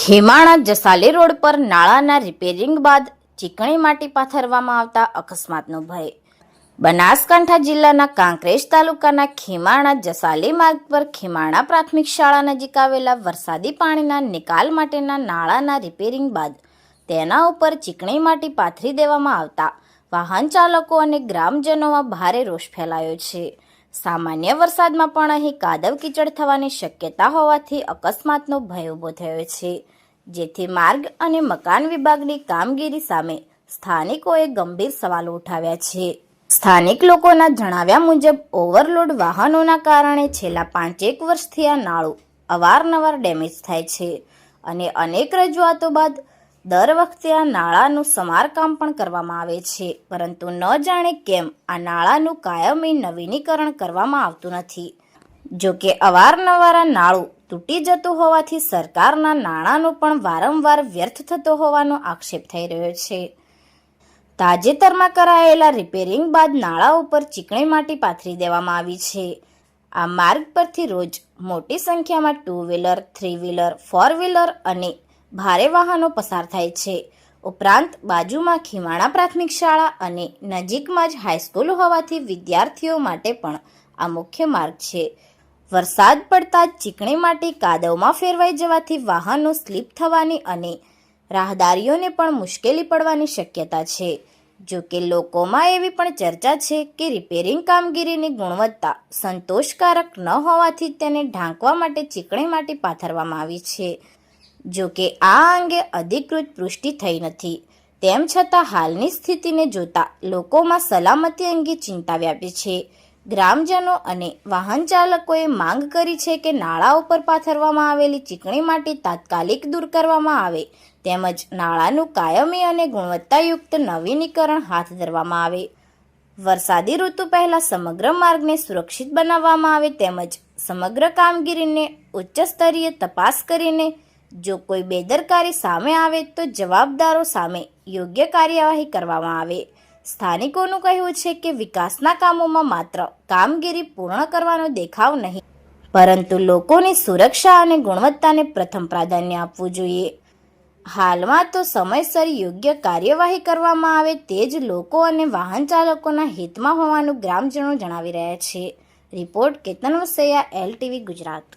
Khemana જસાલી road પર નાળાના repairing બાદ ચીકણી માટી પાથરવામાં આવતા અકસ્માતનો ભય. બનાસકાંઠા જિલ્લાના કાંકરેજ તાલુકાના ખેમાણા જસાલી માર્ગ પર ખેમાણા પ્રાથમિક શાળા નજીક આવેલા વરસાદી પાણીના નિકાલ માટેના નાળાના રિપેરિંગ બાદ તેના ઉપર ચીકણી માટી પાથરી દેવામાં આવતા વાહન ચાલકો અને ગ્રામજનોમાં ભારે રોષ ફેલાયો છે. સામાન્ય વરસાદમાં પણ અહીં કાદવ કીચડ થવાની શક્યતા હોવાથી અકસ્માતનો ભય ઊભો થયો છે, જેથી માર્ગ અને મકાન વિભાગની કામગીરી સામે સ્થાનિકોએ ગંભીર સવાલો ઉઠાવ્યા છે. સ્થાનિક લોકોના જણાવ્યા મુજબ ઓવરલોડ વાહનોના કારણે છેલ્લા 5-1 વર્ષથી આ નાળું અવારનવાર ડેમેજ થાય છે અને અનેક રજૂઆતો બાદ દર વખતે આ નાળાનું સમારકામ પણ કરવામાં આવે છે, પરંતુ ન જાણે કેમ આ નાળાનું કાયમી નવીનીકરણ કરવામાં આવતું નથી. જોકે અવારનવાર આ નાળું તૂટી જતું હોવાથી સરકારના નાણાંનો પણ વારંવાર વ્યર્થ થતો હોવાનો આક્ષેપ થઈ રહ્યો છે. તાજેતરમાં કરાયેલા રિપેરિંગ બાદ નાળા ઉપર ચીકણી માટી પાથરી દેવામાં આવી છે. આ માર્ગ પરથી રોજ મોટી સંખ્યામાં 2 વ્હીલર, 3 વ્હીલર, 4 વ્હીલર અને ભારે વાહનો પસાર થાય છે. ઉપરાંત બાજુમાં ખીમાણા પ્રાથમિક શાળા અને નજીકમાં જ હાઈસ્કૂલ હોવાથી વિદ્યાર્થીઓ માટે પણ આ મુખ્ય માર્ગ છે. વરસાદ પડતા જ ચીકણી માટી કાદવમાં ફેરવાઈ જવાથી વાહનો સ્લીપ થવાની અને રાહદારીઓને પણ મુશ્કેલી પડવાની શક્યતા છે. જો કે લોકોમાં એવી પણ ચર્ચા છે કે રિપેરિંગ કામગીરીની ગુણવત્તા સંતોષકારક ન હોવાથી તેને ઢાંકવા માટે ચીકણી માટી પાથરવામાં આવી છે. જો કે આ અંગે અધિકૃત પુષ્ટિ થઈ નથી. તેમ છતાં હાલની સ્થિતિને જોતા લોકોમાં સલામતી અંગે ચિંતા વ્યાપી છે. ગ્રામજનો અને વાહન ચાલકોએ માંગ કરી છે કે નાળા ઉપર પાથરવામાં આવેલી ચીકણી માટી તાત્કાલિક દૂર કરવામાં આવે, તેમજ નાળાનું કાયમી અને ગુણવત્તાયુક્ત નવીનીકરણ હાથ ધરવામાં આવે. વરસાદી ઋતુ પહેલા સમગ્ર માર્ગને સુરક્ષિત બનાવવામાં આવે, તેમજ સમગ્ર કામગીરીને ઉચ્ચ સ્તરીય તપાસ કરીને જો કોઈ બેદરકારી સામે આવે તો જવાબદારો સામે યોગ્ય કાર્યવાહી કરવામાં આવે. સ્થાનિકોનું કહેવું છે કે વિકાસના કામોમાં માત્ર કામગીરી પૂર્ણ કરવાનો દેખાવ નહીં, પરંતુ લોકોની સુરક્ષા અને ગુણવત્તાને પ્રથમ પ્રાધાન્ય આપવું જોઈએ. હાલમાં તો સમયસર યોગ્ય કાર્યવાહી કરવામાં આવે તે જ લોકો અને વાહન ચાલકોના હિતમાં હોવાનું ગ્રામજનો જણાવી રહ્યા છે. Report Ketan Vasaiya, LTV Gujarat.